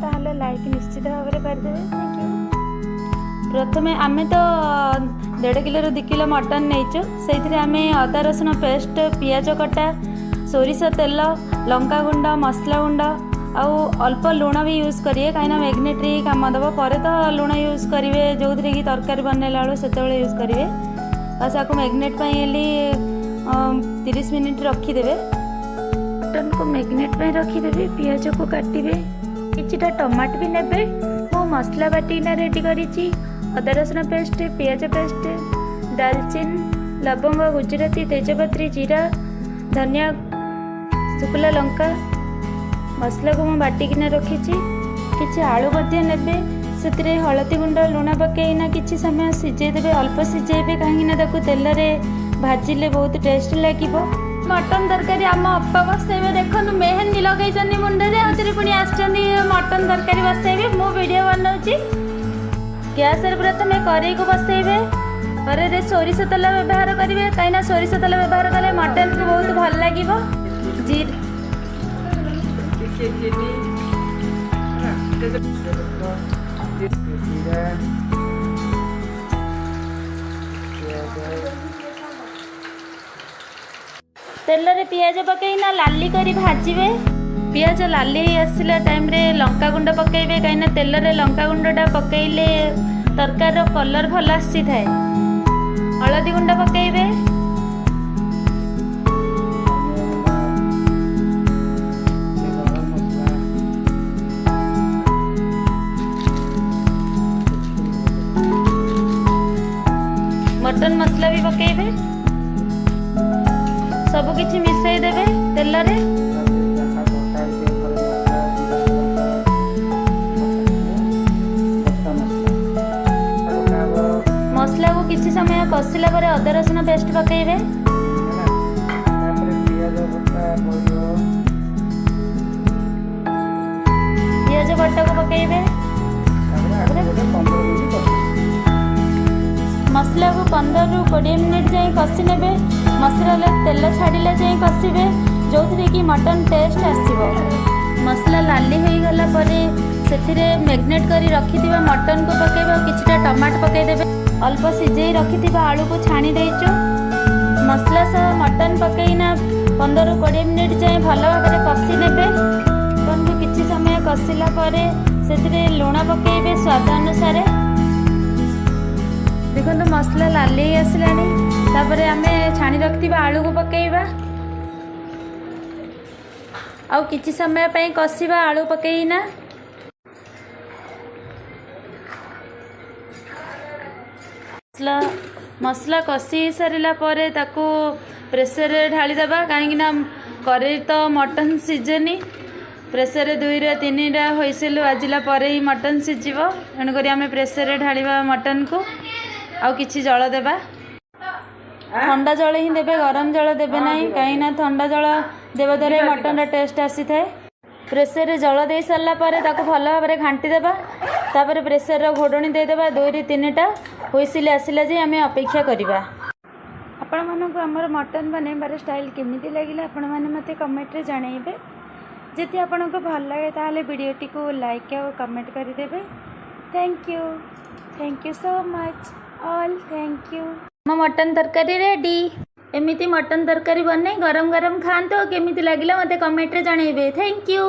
ताहले लाइक निश्चित भाव में करदेवे। Thank you. प्रथम आम तो 1.5 किलो 2 किलो मटन नहींचु से आम अदा रसुण पेस्ट पियाज कटा सोरिष तेल लंका गुंड मसला गुंड आउ अल्प लुण भी यूज करिए कहीं मैग्नेट्री काम दब पर तो लुण यूज करेंगे जो थी कि तरकारी बनला बेलू से यूज करेंगे बस आपको मैग्नेट 30 मिनिट रखीदे। मटन को मैग्नेट रखीदे पियाज को काटे किछटा टमाट भी नेबे मो मसला बाटीना रेडी करी अदा रसुण पेस्ट पियाज पेस्ट दालचीन लवंग गुजराती तेजपत्री जीरा धनिया शुक्ला लंका मसला को बाटिकिना रखी किसी आलू ने से हलदी गुंड लुण पकईना किसी समय सिझेदेवे अल्प सिझेबे कहीं तेल भाजिले बहुत टेस्ट लगे। मटन तरकारी आम अप्पा बसैबे देखो मेहंदी लगे मुंडे आउे पुणी मटन तरकारी बसैबे मु वीडियो बनाऊँगी। गैस प्रथम कड़ई को बसैबे कड़े सोरिष तेल व्यवहार करेंगे कहीं सोरिष तेल व्यवहार कले मटन को बहुत भल लगे। तेल रे पियाज पकईना लाली करी भाजबे पियाज लाली आसला टाइम रे लंका गुंड पकईबे कहीं तेल रे लंका गुंडा पकईले तरकार कलर भल आसी थाए। हलदी गुंड पकईबे मटन मसला भी पकईबे सबु किछि मिसई देबे तेल रे मसला को किछि समय कसिला परे अदा रसुण पेस्ट पकईबे पियाज बटा को पकईबे मसला को 15 ରୁ 20 मिनिट जाए कषि ने मसला तेल छाड़िला जाए कषिबे जो थी कि मटन टेस्ट आसो। मसला लाली हो गला परे से मैग्नेट करी रखिथिबा मटन को पकेबा किछटा टमाट पकेदेबे अल्प सिझेई रखिथिबा आलू को छाणी देइचो मसला सह मटन पकेइना 15 ରୁ 20 मिनिट जाए भल भाव में कषि नेबे किछि समय कषिला परे से लुण पकेबे स्वाद अनुसार। देखो मसला लाली आसलानी तापर आम छाणी रखिथिबा आलू को पकेइबा आउ किछि समय पई कषिबा आलू पकेइना मसला कषि सारिला परे ताकू प्रेसर रे ढाली देबा कहीं करे तो मटन सीजेनी प्रेसर रे 2 ରୁ 3 हुइसिल बाजिला परे ही मटन सीझिबो एणुकरी आम प्रेसर रे ढालिबा मटन को आउ किछि जल देबा ठंडा जल ही देबे गरम जल देबे नहीं कहीं ठंडा जल देवा द्वारा मटन टेस्ट आसी थाए। प्रेसर रे जल दे सारा पर भल भाव में घाटी देबा तापर प्रेसर रो घोड़णी देदेबा 2 ରୁ 3 हुइसिल आसिला जे आम अपेक्षा करबा। आपण मानक हमर मटन बनैबार स्टाइल केमिति लागिला आपण माने मते कमेंट रे जणाइबे जति आपनको भल लागे ताले वीडियोटी को लाइक और कमेंट कर देबे। Thank you so much all thank you. मो मटन तरकारी रेडी एमिति मटन तरकारी बनै गरम गरम खातो केमिति लागिला मते कमेंट रे जणाइबे। Thank you.